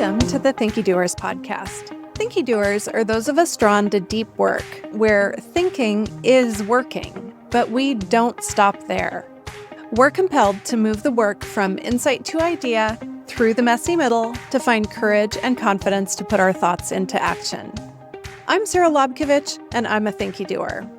Welcome to the Thinkydoers podcast. Thinkydoers are those of us drawn to deep work where thinking is working, but we don't stop there. We're compelled to move the work from insight to idea through the messy middle to find courage and confidence to put our thoughts into action. I'm Sara and I'm a Thinkydoer.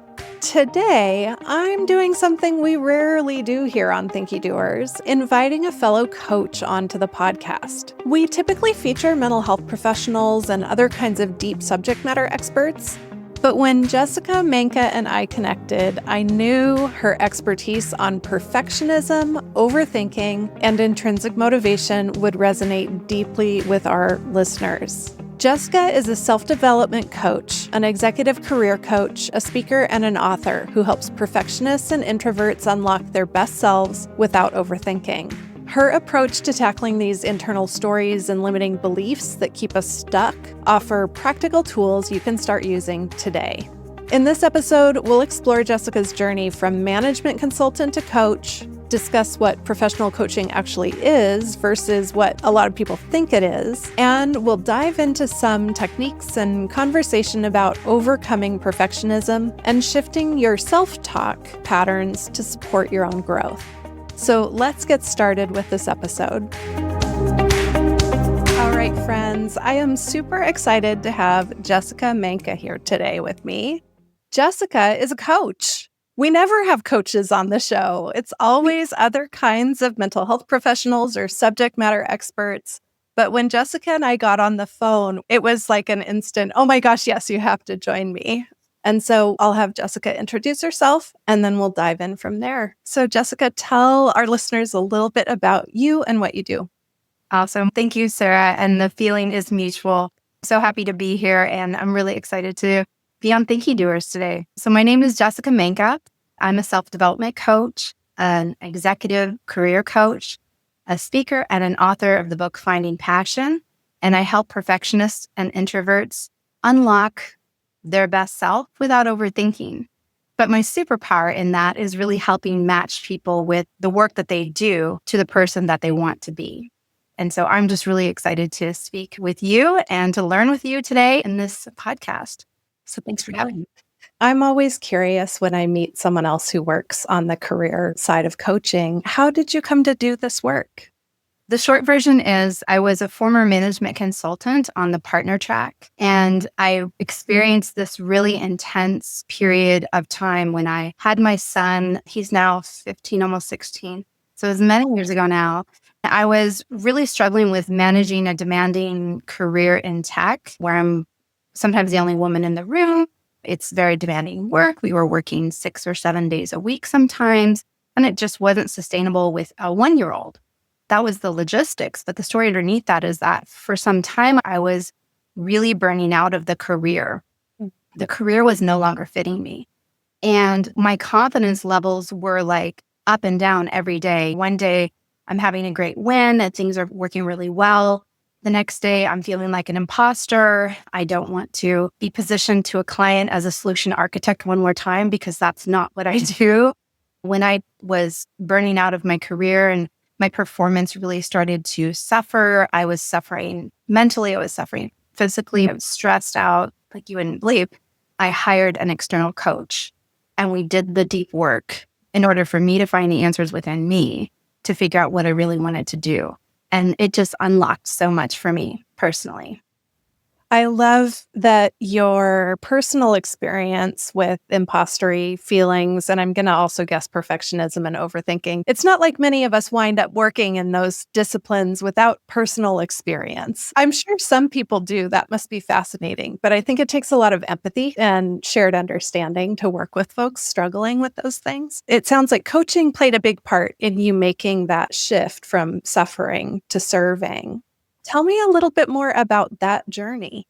Today, I'm doing something we rarely do here on Thinkydoers, inviting a fellow coach onto the podcast. We typically feature mental health professionals and other kinds of deep subject matter experts, but when Jessica Manca and I connected, I knew her expertise on perfectionism, overthinking, and intrinsic motivation would resonate deeply with our listeners. Jessica is a self-development coach, an executive career coach, a speaker, and an author who helps perfectionists and introverts unlock their best selves without overthinking. Her approach to tackling these internal stories and limiting beliefs that keep us stuck offer practical tools you can start using today. In this episode, we'll explore Jessica's journey from management consultant to coach, discuss what professional coaching actually is versus what a lot of people think it is, and we'll dive into some techniques and conversation about overcoming perfectionism and shifting your self-talk patterns to support your own growth. So let's get started with this episode. All right, friends, I am super excited to have Jessica Manca here today with me. Jessica is a coach. We never have coaches on the show. It's always other kinds of mental health professionals or subject matter experts. But when Jessica and I got on the phone, it was like an instant, oh my gosh, yes, you have to join me. And so I'll have Jessica introduce herself and then we'll dive in from there. So Jessica, tell our listeners a little bit about you and what you do. Awesome. Thank you, Sara. And the feeling is mutual. So happy to be here. And I'm really excited to be on Thinkydoers today. So my name is Jessica Manca. I'm a self-development coach, an executive career coach, a speaker, and an author of the book Finding Passion. And I help perfectionists and introverts unlock their best self without overthinking. But my superpower in that is really helping match people with the work that they do to the person that they want to be. And so I'm just really excited to speak with you and to learn with you today in this podcast. So thanks for having me. I'm always curious when I meet someone else who works on the career side of coaching. How did you come to do this work? The short version is I was a former management consultant on the partner track, and I experienced this really intense period of time when I had my son. He's now 15, almost 16. So it was many years ago now. I was really struggling with managing a demanding career in tech where I'm sometimes the only woman in the room. It's very demanding work. We were working 6 or 7 days a week sometimes, and it just wasn't sustainable with a 1-year-old. That was the logistics. But the story underneath that is that for some time, I was really burning out of the career. The career was no longer fitting me. And my confidence levels were like up and down every day. One day, I'm having a great win and things are working really well. The next day, I'm feeling like an imposter. I don't want to be positioned to a client as a solution architect one more time because that's not what I do. When I was burning out of my career and my performance really started to suffer, I was suffering mentally, I was suffering physically, I was stressed out, like you wouldn't believe. I hired an external coach and we did the deep work in order for me to find the answers within me to figure out what I really wanted to do. And it just unlocked so much for me personally. I love that your personal experience with impostery feelings, and I'm going to also guess perfectionism and overthinking. It's not like many of us wind up working in those disciplines without personal experience. I'm sure some people do. That must be fascinating. But I think it takes a lot of empathy and shared understanding to work with folks struggling with those things. It sounds like coaching played a big part in you making that shift from suffering to serving. Tell me a little bit more about that journey.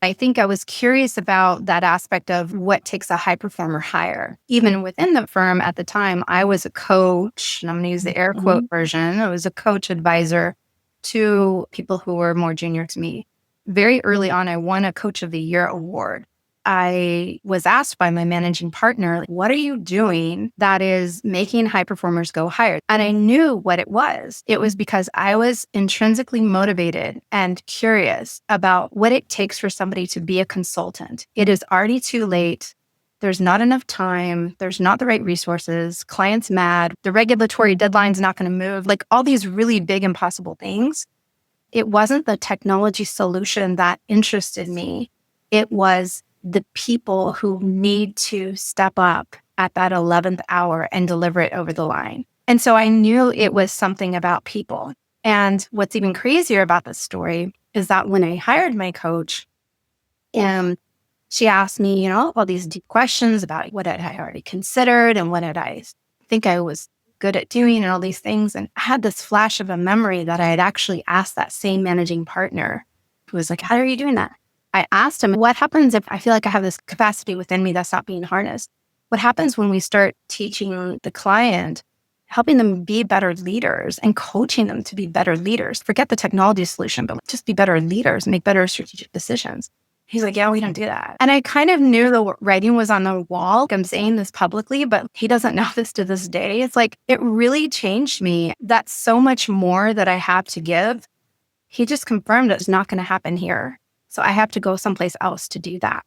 I think I was curious about that aspect of what takes a high performer higher. Even within the firm at the time, I was a coach, and I'm going to use the air quote version. I was a coach advisor to people who were more junior to me. Very early on, I won a Coach of the Year award. I was asked by my managing partner, what are you doing that is making high performers go higher? And I knew what it was. It was because I was intrinsically motivated and curious about what it takes for somebody to be a consultant. It is already too late. There's not enough time. There's not the right resources. Clients mad. The regulatory deadline's not going to move. Like all these really big impossible things. It wasn't the technology solution that interested me. It was the people who need to step up at that 11th hour and deliver it over the line. And so I knew it was something about people. And what's even crazier about this story is that when I hired my coach, she asked me, all these deep questions about what had I already considered and what did I think I was good at doing and all these things. And I had this flash of a memory that I had actually asked that same managing partner who was like, how are you doing that? I asked him, what happens if I feel like I have this capacity within me that's not being harnessed? What happens when we start teaching the client, helping them be better leaders and coaching them to be better leaders? Forget the technology solution, but just be better leaders, make better strategic decisions. He's like, yeah, we don't do that. And I kind of knew the writing was on the wall. I'm saying this publicly, but he doesn't know this to this day. It's like, it really changed me. That's so much more that I have to give. He just confirmed it's not going to happen here. So I have to go someplace else to do that.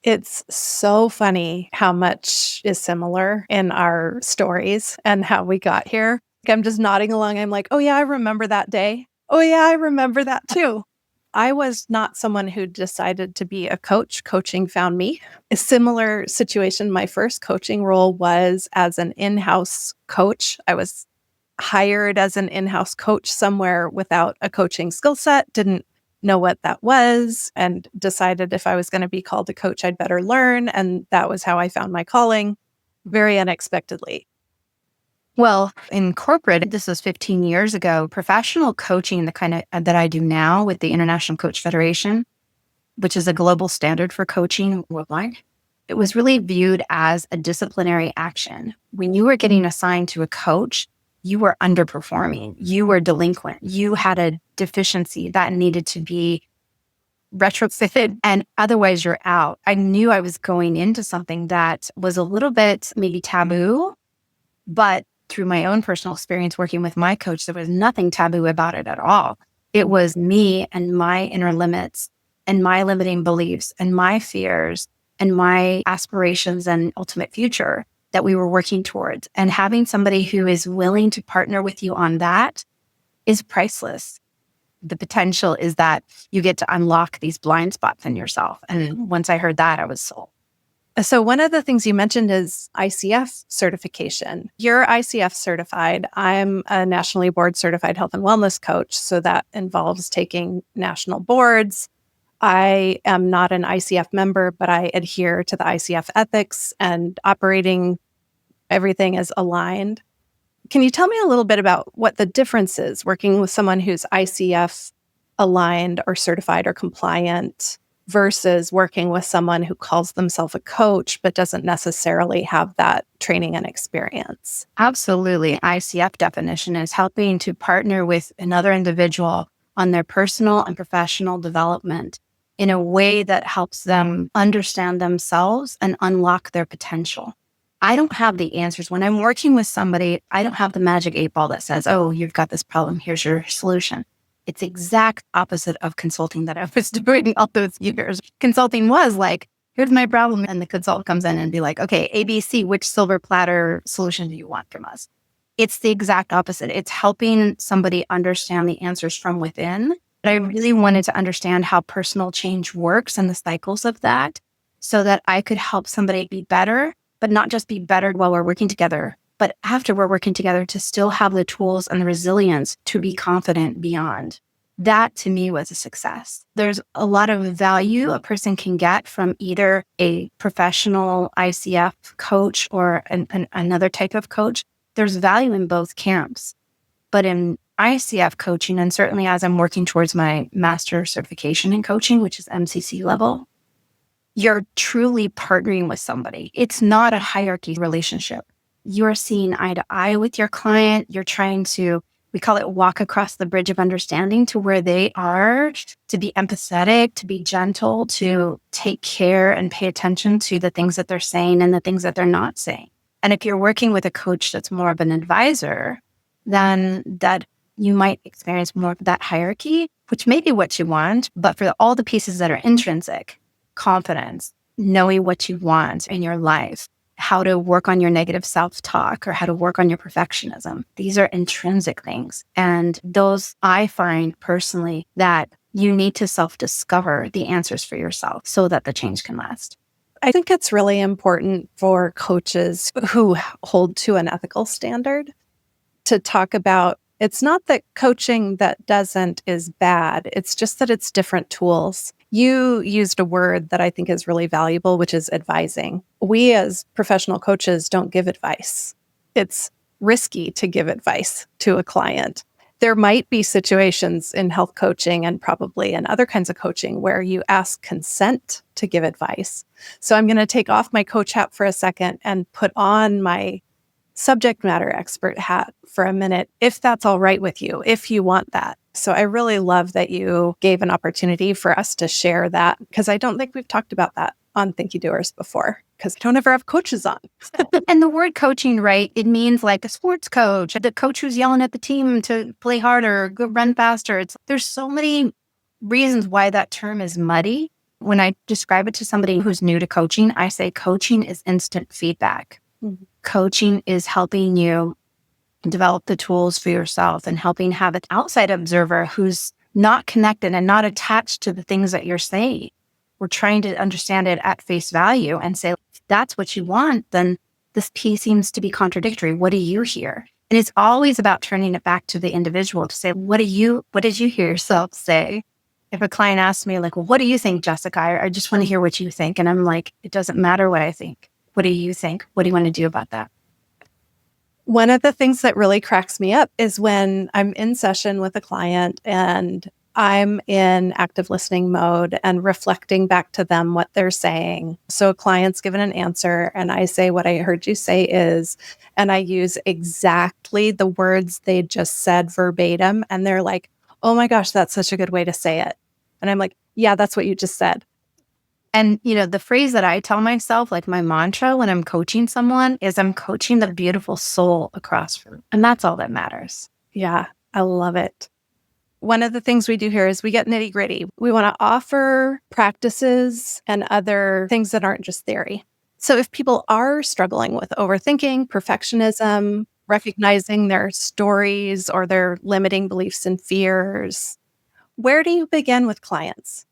It's so funny how much is similar in our stories and how we got here. I'm just nodding along. I'm like, oh yeah, I remember that day. Oh yeah, I remember that too. I was not someone who decided to be a coach. Coaching found me. A similar situation. My first coaching role was as an in-house coach. I was hired as an in-house coach somewhere without a coaching skill set, didn't know what that was, and decided if I was going to be called a coach, I'd better learn. And that was how I found my calling, very unexpectedly. Well, in corporate, this was 15 years ago, professional coaching, the kind of that I do now with the International Coach Federation, which is a global standard for coaching worldwide, it was really viewed as a disciplinary action. When you were getting assigned to a coach, you were underperforming, you were delinquent, you had a deficiency that needed to be retrofitted, and otherwise you're out. I knew I was going into something that was a little bit maybe taboo, but through my own personal experience working with my coach, there was nothing taboo about it at all. It was me and my inner limits and my limiting beliefs and my fears and my aspirations and ultimate future that we were working towards. And having somebody who is willing to partner with you on that is priceless. The potential is that you get to unlock these blind spots in yourself. And once I heard that, I was sold. So one of the things you mentioned is ICF certification. You're ICF certified. I'm a nationally board certified health and wellness coach. So that involves taking national boards. I am not an ICF member, but I adhere to the ICF ethics and operating. Everything is aligned. Can you tell me a little bit about what the difference is working with someone who's ICF aligned or certified or compliant versus working with someone who calls themselves a coach but doesn't necessarily have that training and experience? Absolutely. ICF definition is helping to partner with another individual on their personal and professional development in a way that helps them understand themselves and unlock their potential. I don't have the answers. When I'm working with somebody, I don't have the magic 8-ball that says, oh, you've got this problem, here's your solution. It's exact opposite of consulting that I was doing all those years. Consulting was like, here's my problem. And the consultant comes in and be like, okay, ABC, which silver platter solution do you want from us? It's the exact opposite. It's helping somebody understand the answers from within. But I really wanted to understand how personal change works and the cycles of that so that I could help somebody be better, but not just be better while we're working together, but after we're working together to still have the tools and the resilience to be confident beyond. That to me was a success. There's a lot of value a person can get from either a professional ICF coach or another type of coach. There's value in both camps. But in ICF coaching, and certainly as I'm working towards my master certification in coaching, which is MCC level, you're truly partnering with somebody. It's not a hierarchy relationship. You're seeing eye to eye with your client. You're trying to we call it walk across the bridge of understanding to where they are, to be empathetic, to be gentle, to take care and pay attention to the things that they're saying and the things that they're not saying. And if you're working with a coach that's more of an advisor, then that you might experience more of that hierarchy, which may be what you want, but for all the pieces that are intrinsic, confidence, knowing what you want in your life, how to work on your negative self-talk or how to work on your perfectionism. These are intrinsic things. And those I find personally that you need to self-discover the answers for yourself so that the change can last. I think it's really important for coaches who hold to an ethical standard to talk about it's not that coaching that doesn't is bad. It's just that it's different tools. You used a word that I think is really valuable, which is advising. We as professional coaches don't give advice. It's risky to give advice to a client. There might be situations in health coaching and probably in other kinds of coaching where you ask consent to give advice. So I'm going to take off my coach hat for a second and put on my subject matter expert hat for a minute, if that's all right with you, if you want that. So I really love that you gave an opportunity for us to share that, because I don't think we've talked about that on Thinkydoers before, because I don't ever have coaches on. And the word coaching, right, it means like a sports coach, the coach who's yelling at the team to play harder, go run faster. There's so many reasons why that term is muddy. When I describe it to somebody who's new to coaching, I say coaching is instant feedback. Mm-hmm. Coaching is helping you develop the tools for yourself and helping have an outside observer who's not connected and not attached to the things that you're saying. We're trying to understand it at face value and say, if that's what you want, then this piece seems to be contradictory. What do you hear? And it's always about turning it back to the individual to say, what did you hear yourself say? If a client asks me like, well, what do you think, Jessica? I just want to hear what you think. And I'm like, it doesn't matter what I think. What do you think? What do you want to do about that? One of the things that really cracks me up is when I'm in session with a client and I'm in active listening mode and reflecting back to them what they're saying. So a client's given an answer and I say, what I heard you say is, and I use exactly the words they just said verbatim. And they're like, oh my gosh, that's such a good way to say it. And I'm like, yeah, that's what you just said. And, the phrase that I tell myself, like my mantra when I'm coaching someone is I'm coaching the beautiful soul across from them. And that's all that matters. Yeah, I love it. One of the things we do here is we get nitty gritty. We want to offer practices and other things that aren't just theory. So if people are struggling with overthinking, perfectionism, recognizing their stories or their limiting beliefs and fears, where do you begin with clients?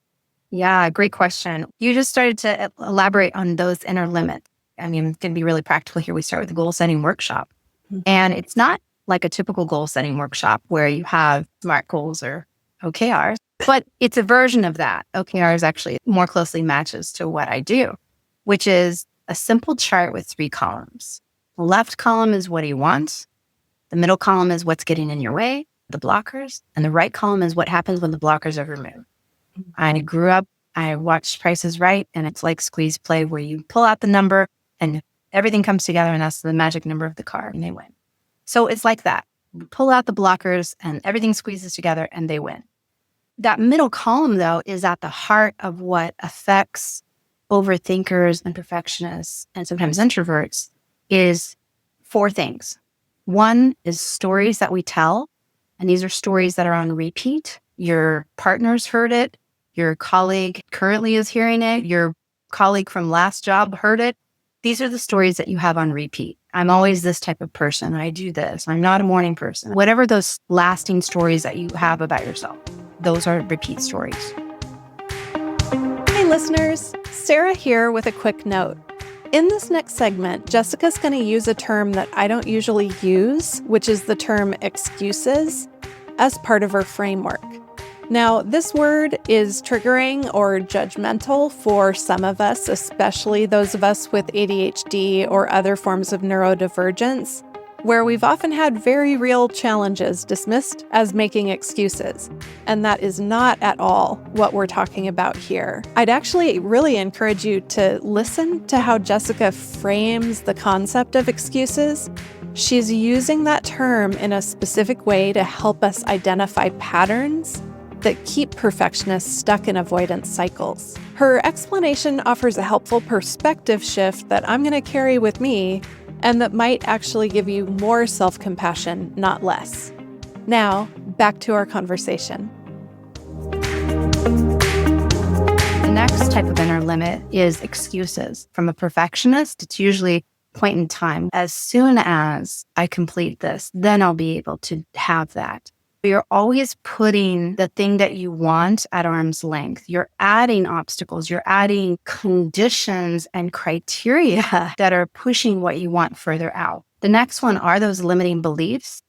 Yeah, great question. You just started to elaborate on those inner limits. I mean, it's going to be really practical here. We start with a goal setting workshop. Mm-hmm. And it's not like a typical goal setting workshop where you have SMART goals or OKRs, but it's a version of that. OKRs actually more closely matches to what I do, which is a simple chart with 3 columns. The left column is what you want. The middle column is what's getting in your way, the blockers. And the right column is what happens when the blockers are removed. I grew up, I watched Price is Right, and it's like squeeze play where you pull out the number and everything comes together and that's the magic number of the card and they win. So it's like that. You pull out the blockers and everything squeezes together and they win. That middle column, though, is at the heart of what affects overthinkers and perfectionists and sometimes introverts is 4 things. One is stories that we tell, and these are stories that are on repeat. Your partner's heard it. Your colleague currently is hearing it. Your colleague from last job heard it. These are the stories that you have on repeat. I'm always this type of person. I do this. I'm not a morning person. Whatever those lasting stories that you have about yourself, those are repeat stories. Hey listeners, Sara here with a quick note. In this next segment, Jessica's going to use a term that I don't usually use, which is the term excuses, as part of her framework. Now, this word is triggering or judgmental for some of us, especially those of us with ADHD or other forms of neurodivergence, where we've often had very real challenges dismissed as making excuses. And that is not at all what we're talking about here. I'd actually really encourage you to listen to how Jessica frames the concept of excuses, She's using that term in a specific way to help us identify patterns that keep perfectionists stuck in avoidance cycles. Her explanation offers a helpful perspective shift that I'm going to carry with me and that might actually give you more self-compassion, not less. Now, back to our conversation. The next type of inner limit is excuses. From a perfectionist, it's usually point in time. As soon as I complete this, then I'll be able to have that. You're always putting the thing that you want at arm's length. You're adding obstacles, you're adding conditions and criteria that are pushing what you want further out. The next one are those limiting beliefs.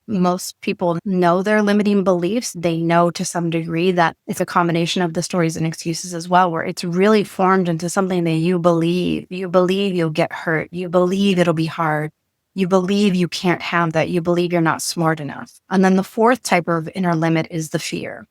Most people know their limiting beliefs. They know to some degree that it's a combination of the stories and excuses as well, where it's really formed into something that you believe. You believe you'll get hurt. You believe it'll be hard. You believe you can't have that. You believe you're not smart enough. And then the fourth type of inner limit is the fear.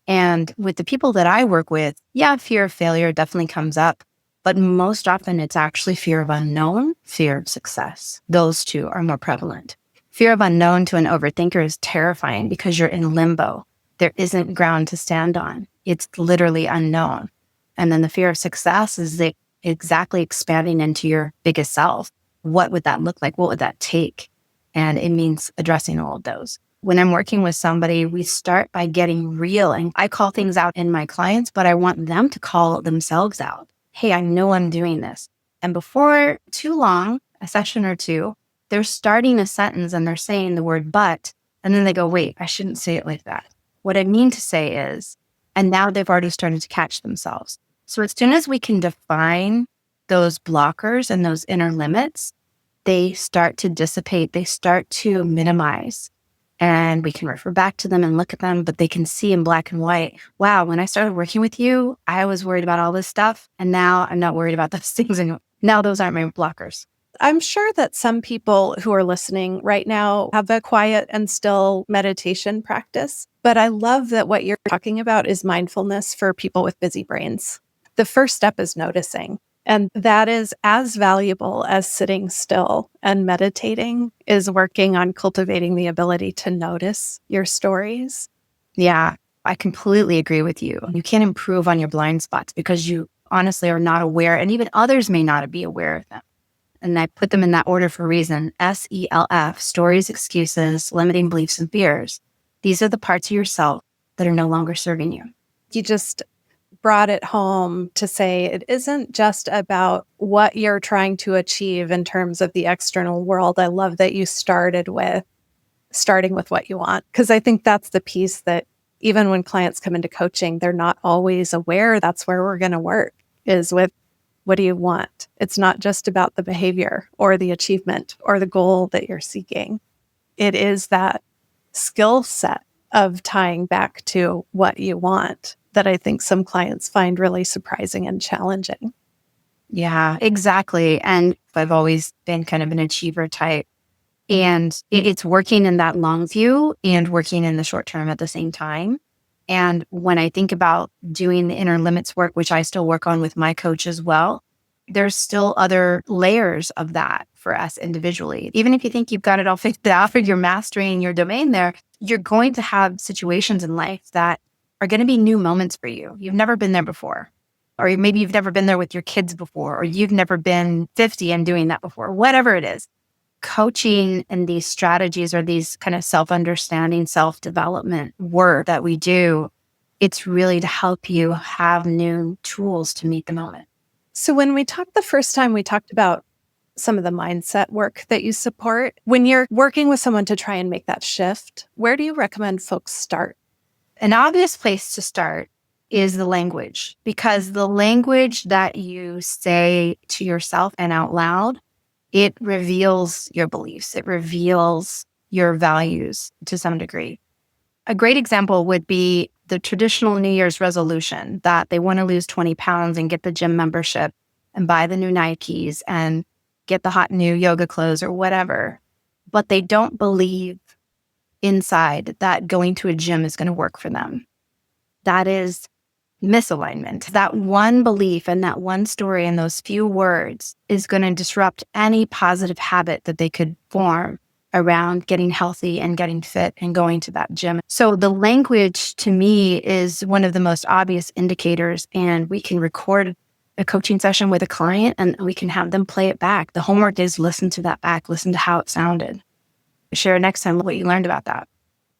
And with the people that I work with, fear of failure definitely comes up. But most often it's actually fear of unknown, fear of success. Those two are more prevalent. Fear of unknown to an overthinker is terrifying because you're in limbo. There isn't ground to stand on. It's literally unknown. And then the fear of success is exactly expanding into your biggest self. What would that look like? What would that take? And it means addressing all of those. When I'm working with somebody, we start by getting real. And I call things out in my clients, but I want them to call themselves out. Hey, I know I'm doing this. And before too long, a session or two, they're starting a sentence and they're saying the word but, and then they go, wait, I shouldn't say it like that. What I mean to say is, and now they've already started to catch themselves. So as soon as we can define those blockers and those inner limits, they start to dissipate, they start to minimize, and we can refer back to them and look at them, but they can see in black and white, wow, when I started working with you, I was worried about all this stuff, and now I'm not worried about those things anymore. Now those aren't my blockers. I'm sure that some people who are listening right now have a quiet and still meditation practice, but I love that what you're talking about is mindfulness for people with busy brains. The first step is noticing, and that is as valuable as sitting still, and meditating is working on cultivating the ability to notice your stories. Yeah, I completely agree with you. You can't improve on your blind spots because you honestly are not aware, and even others may not be aware of them. And I put them in that order for a reason. SELF, stories, excuses, limiting beliefs, and fears. These are the parts of yourself that are no longer serving you. You just brought it home to say it isn't just about what you're trying to achieve in terms of the external world. I love that you starting with what you want, because I think that's the piece that even when clients come into coaching, they're not always aware that's where we're going to work, is with what do you want? It's not just about the behavior or the achievement or the goal that you're seeking. It is that skill set of tying back to what you want that I think some clients find really surprising and challenging. Yeah, exactly. And I've always been kind of an achiever type. And it's working in that long view and working in the short term at the same time. And when I think about doing the inner limits work, which I still work on with my coach as well, there's still other layers of that for us individually. Even if you think you've got it all figured out or you're mastering your domain there, you're going to have situations in life that are going to be new moments for you. You've never been there before. Or maybe you've never been there with your kids before, or you've never been 50 and doing that before, whatever it is. Coaching and these strategies or these kind of self-understanding, self-development work that we do, it's really to help you have new tools to meet the moment. So when we talked the first time, we talked about some of the mindset work that you support. When you're working with someone to try and make that shift, where do you recommend folks start? An obvious place to start is the language, because the language that you say to yourself and out loud, it reveals your beliefs. It reveals your values to some degree. A great example would be the traditional New Year's resolution that they want to lose 20 pounds and get the gym membership and buy the new Nikes and get the hot new yoga clothes or whatever. But they don't believe inside that going to a gym is going to work for them. That is misalignment. That one belief and that one story and those few words is going to disrupt any positive habit that they could form around getting healthy and getting fit and going to that gym. So the language to me is one of the most obvious indicators, and we can record a coaching session with a client and we can have them play it back. The homework is listen to that back, listen to how it sounded. Share next time what you learned about that.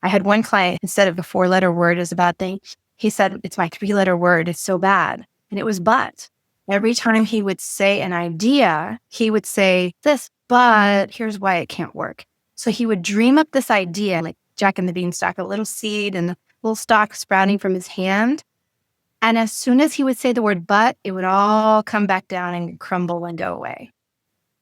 I had one client, instead of a 4-letter word is a bad thing, he said, it's my 3-letter word. It's so bad. And it was but. Every time he would say an idea, he would say this, but here's why it can't work. So he would dream up this idea, like Jack and the Beanstalk, a little seed and a little stalk sprouting from his hand. And as soon as he would say the word but, it would all come back down and crumble and go away.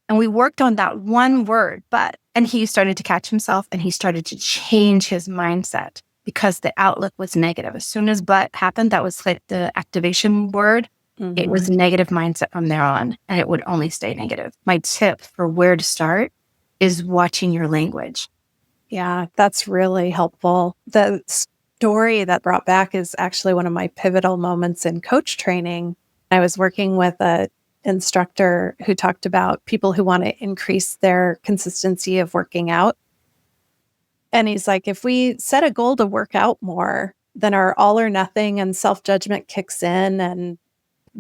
And we worked on that one word, but, and he started to catch himself and he started to change his mindset because the outlook was negative. As soon as but happened, that was like the activation word. Mm-hmm. It was negative mindset from there on, and it would only stay negative. My tip for where to start is watching your language. Yeah, that's really helpful. The story that brought back is actually one of my pivotal moments in coach training. I was working with a instructor who talked about people who want to increase their consistency of working out. And he's like, if we set a goal to work out more, then our all or nothing and self-judgment kicks in and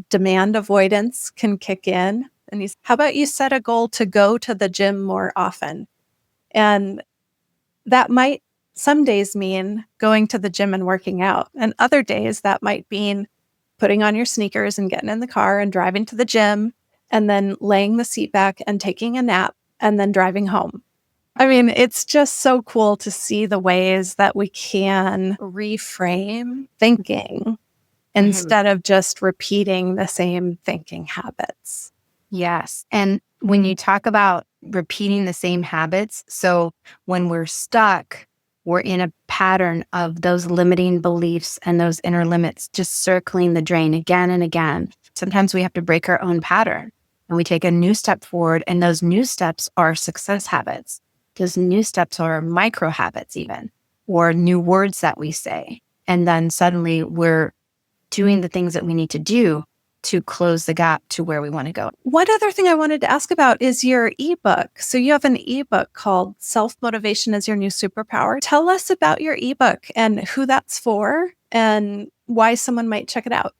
demand avoidance can kick in. And he's, how about you set a goal to go to the gym more often? And that might some days mean going to the gym and working out. And other days that might mean putting on your sneakers and getting in the car and driving to the gym and then laying the seat back and taking a nap and then driving home. I mean, it's just so cool to see the ways that we can reframe thinking instead of just repeating the same thinking habits. Yes. And when you talk about repeating the same habits, so when we're stuck, we're in a pattern of those limiting beliefs and those inner limits just circling the drain again and again. Sometimes we have to break our own pattern and we take a new step forward, and those new steps are success habits. Those new steps are micro habits even, or new words that we say. And then suddenly we're doing the things that we need to do to close the gap to where we want to go. One other thing I wanted to ask about is your ebook. So you have an ebook called Self-Motivation is Your New Superpower. Tell us about your ebook and who that's for and why someone might check it out.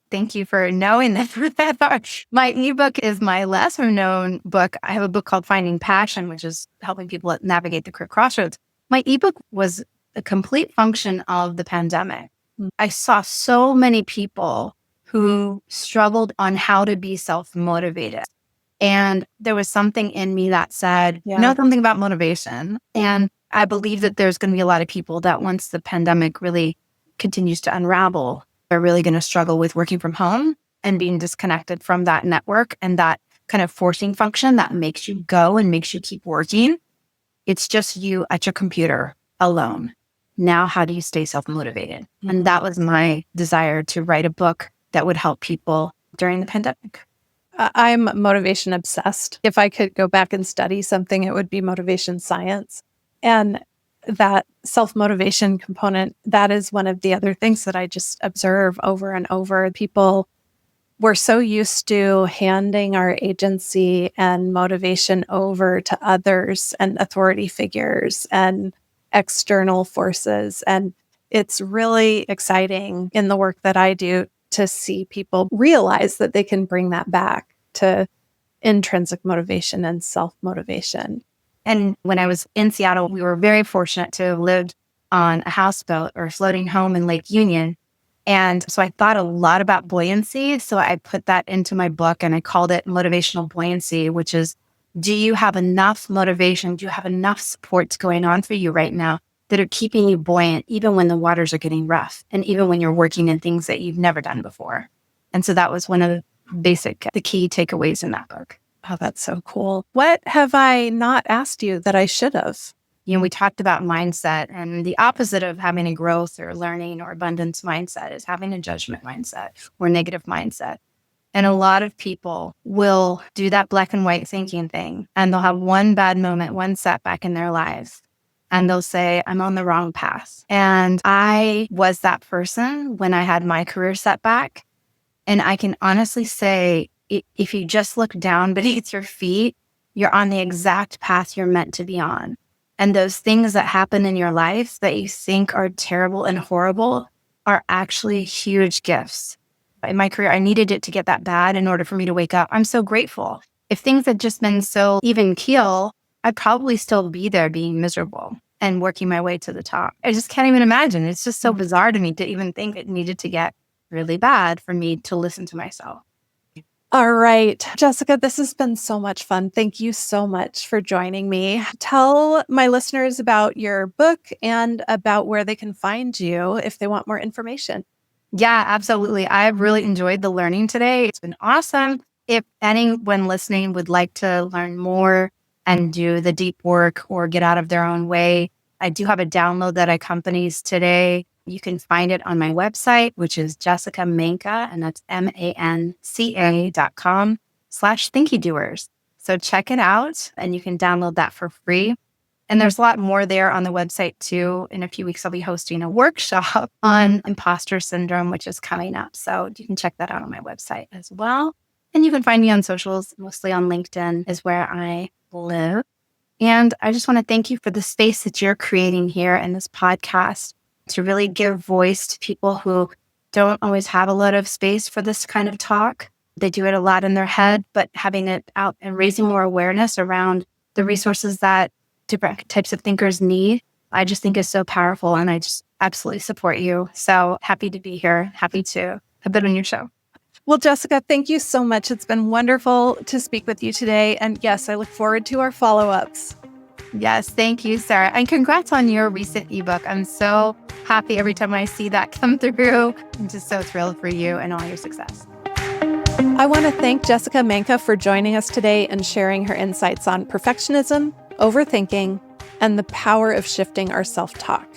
Thank you for knowing that. My ebook is my lesser known book. I have a book called Finding Passion, which is helping people navigate the career crossroads. My ebook was a complete function of the pandemic. I saw so many people who struggled on how to be self-motivated. And there was something in me that said, know something about motivation. And I believe that there's going to be a lot of people that once the pandemic really continues to unravel, are really going to struggle with working from home and being disconnected from that network and that kind of forcing function that makes you go and makes you keep working. It's just you at your computer alone. Now, how do you stay self-motivated? Mm-hmm. And that was my desire, to write a book that would help people during the pandemic. I'm motivation obsessed. If I could go back and study something, it would be motivation science. And that self-motivation component, that is one of the other things that I just observe over and over. People were so used to handing our agency and motivation over to others and authority figures and external forces. And it's really exciting in the work that I do to see people realize that they can bring that back to intrinsic motivation and self-motivation. And when I was in Seattle, we were very fortunate to have lived on a houseboat or floating home in Lake Union. And so I thought a lot about buoyancy. So I put that into my book and I called it Motivational Buoyancy, which is, do you have enough motivation? Do you have enough supports going on for you right now that are keeping you buoyant, even when the waters are getting rough and even when you're working in things that you've never done before? And so that was one of the key takeaways in that book. Oh, that's so cool. What have I not asked you that I should have? We talked about mindset, and the opposite of having a growth or learning or abundance mindset is having a judgment mindset or negative mindset. And a lot of people will do that black and white thinking thing, and they'll have one bad moment, one setback in their lives, and they'll say, I'm on the wrong path. And I was that person when I had my career setback. And I can honestly say, if you just look down beneath your feet, you're on the exact path you're meant to be on. And those things that happen in your life that you think are terrible and horrible are actually huge gifts. In my career, I needed it to get that bad in order for me to wake up. I'm so grateful. If things had just been so even keel, I'd probably still be there being miserable and working my way to the top. I just can't even imagine. It's just so bizarre to me to even think it needed to get really bad for me to listen to myself. All right, Jessica, this has been so much fun. Thank you so much for joining me. Tell my listeners about your book and about where they can find you if they want more information. Yeah, absolutely. I've really enjoyed the learning today. It's been awesome. If anyone listening would like to learn more and do the deep work or get out of their own way, I do have a download that accompanies today. You can find it on my website, which is Jessica Manca, and that's manca.com/Thinkydoers. So check it out and you can download that for free. And there's a lot more there on the website too. In a few weeks, I'll be hosting a workshop on imposter syndrome, which is coming up. So you can check that out on my website as well. And you can find me on socials, mostly on LinkedIn is where I live. And I just want to thank you for the space that you're creating here in this podcast to really give voice to people who don't always have a lot of space for this kind of talk. They do it a lot in their head, but having it out and raising more awareness around the resources that different types of thinkers need, I just think is so powerful. And I just absolutely support you. So happy to be here. Happy to have been on your show. Well, Jessica, thank you so much. It's been wonderful to speak with you today. And yes, I look forward to our follow-ups. Yes, thank you, Sara. And congrats on your recent ebook. I'm so happy every time I see that come through. I'm just so thrilled for you and all your success. I want to thank Jessica Manca for joining us today and sharing her insights on perfectionism, overthinking, and the power of shifting our self-talk.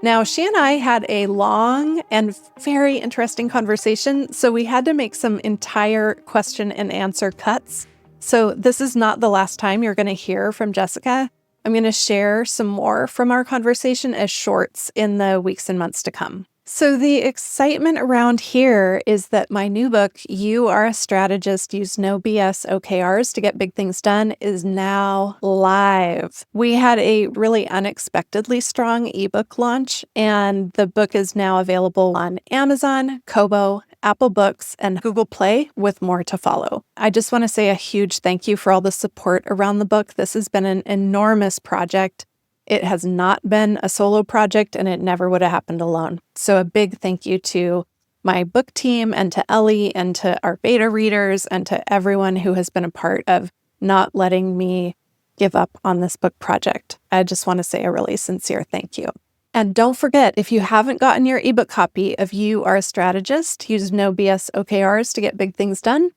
Now, she and I had a long and very interesting conversation, so we had to make some entire question and answer cuts. So this is not the last time you're going to hear from Jessica. I'm going to share some more from our conversation as shorts in the weeks and months to come. So the excitement around here is that my new book, You Are a Strategist, Use No BS OKRs to Get Big Things Done, is now live. We had a really unexpectedly strong ebook launch, and the book is now available on Amazon, Kobo, Apple Books, and Google Play, with more to follow. I just want to say a huge thank you for all the support around the book. This has been an enormous project. It has not been a solo project, and it never would have happened alone. So a big thank you to my book team and to Ellie and to our beta readers and to everyone who has been a part of not letting me give up on this book project. I just want to say a really sincere thank you. And don't forget, if you haven't gotten your ebook copy of You Are a Strategist, Use No BS OKRs to Get Big Things Done,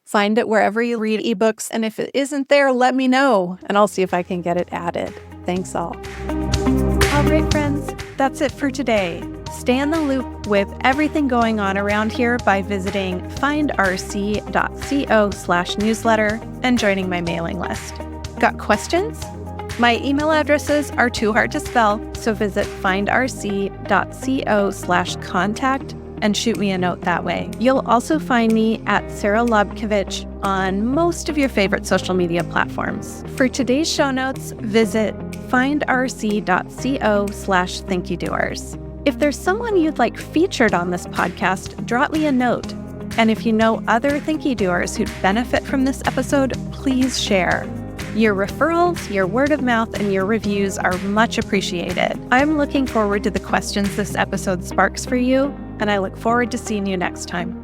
find it wherever you read ebooks. And if it isn't there, let me know, and I'll see if I can get it added. Thanks all. All right, friends, that's it for today. Stay in the loop with everything going on around here by visiting findrc.co/newsletter and joining my mailing list. Got questions? My email addresses are too hard to spell, so visit findrc.co/contact and shoot me a note that way. You'll also find me at Sara Lobkovich on most of your favorite social media platforms. For today's show notes, visit findrc.co/Thinkydoers. If there's someone you'd like featured on this podcast, drop me a note. And if you know other Thinkydoers who'd benefit from this episode, please share. Your referrals, your word of mouth, and your reviews are much appreciated. I'm looking forward to the questions this episode sparks for you, and I look forward to seeing you next time.